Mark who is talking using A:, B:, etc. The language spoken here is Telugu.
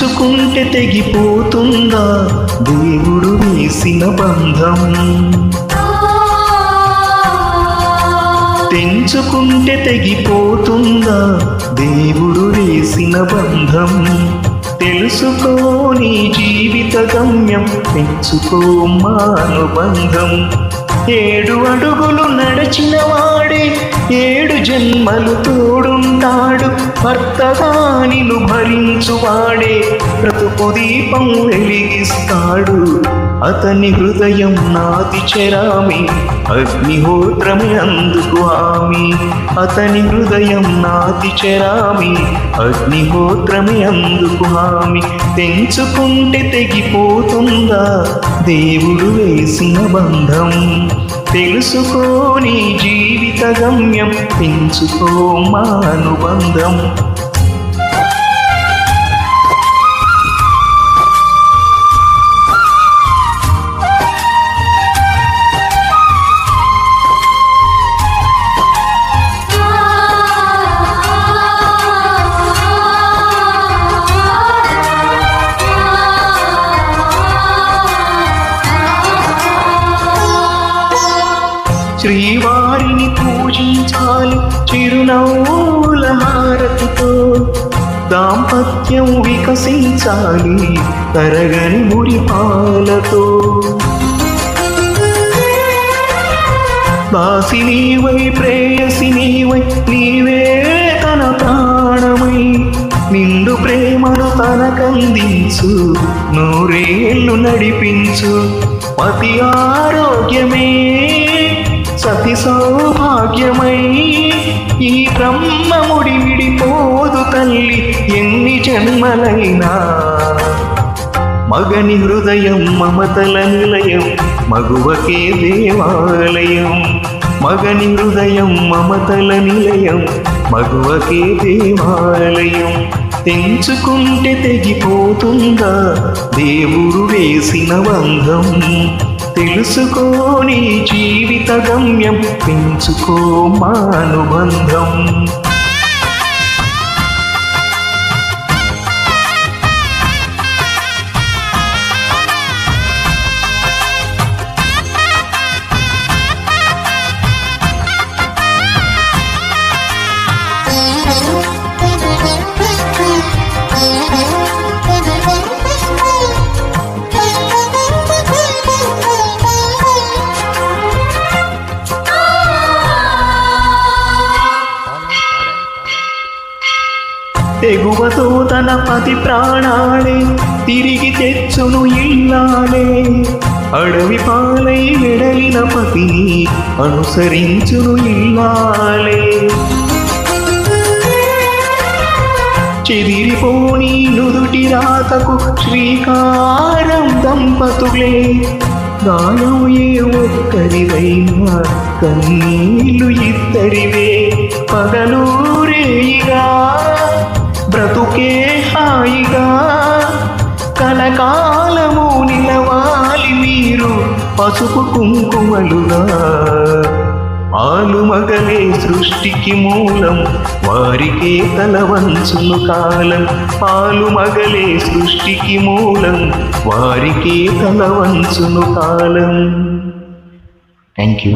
A: తెంచుకుంటే తెగిపోతుందా దేవుడు వేసిన బంధం? తెంచుకుంటే తెగిపోతుందా దేవుడు వేసిన బంధం? తెలుసుకో నీ జీవిత గమ్యం, పెంచుకో మానుబంధం. 7 అడుగులు నడిచిన వాడే 7 జన్మలు తోడుంటాడు. భర్తగా నిన్ను భరించువాడే బ్రతుకు దీపం వెలిగిస్తాడు. అతని హృదయం నాది చెరామి, అగ్నిహోత్రమే అందుకు హామీ. అతని హృదయం నాది చెరామి, అగ్నిహోత్రమే అందుకు హామీ. తెంచుకుంటే తెగిపోతుందా దేవుడు వేసిన బంధం? తెలుసుకో నీ జీవిత గమ్యం, పెంచుకో మానుబంధం. శ్రీవారిని పూజించాలి చిరునవ్వుల హారతితో. దాంపత్యం వికసించాలి తరగని మురిపాలతో. దాసినీవై ప్రేయసినీవై నీవే తన ప్రాణమై, నిండు ప్రేమను తనకందించు, 100 ఏళ్ళు నడిపించు. పతి ఆరోగ్యమే సతి సౌభాగ్యమై, ఈ బ్రహ్మముడి విడిపోదు తల్లి ఎన్ని జన్మలైనా. మగని హృదయం మమతల నిలయం, మగువకే దేవాలయం. మగని హృదయం మమతల నిలయం, మగువకే దేవాలయం. తెంచుకుంటే తెగిపోతుందా దేవుడు వేసిన బంధం? తెలుసుకో నీ జీవిత గమ్యం, పెంచుకో మానుబంధం. తెగువతో తన పతి ప్రాణాలే తిరిగి తెచ్చును ఇల్లాలే. అడవి పాలై వెడలిన పతిని అనుసరించును ఇల్లాలే. చెదిరిపోని నుదుటి రాతకు శ్రీకారం దంపతులే. గాయం ఏ ఒక్కరివైనా కన్నీళ్ళు ఇద్దరివే. పగలూరేయిగా బ్రతుకే హాయిగా, కలకాలము నిలవాలి మీరు పసుపు కుంకుమలుగా. ఆలుమగలే సృష్టికి మూలం, వారికే తల వంచును కాలం. ఆలుమగలే సృష్టికి మూలం, వారికే తల వంచును కాలం. Thank you.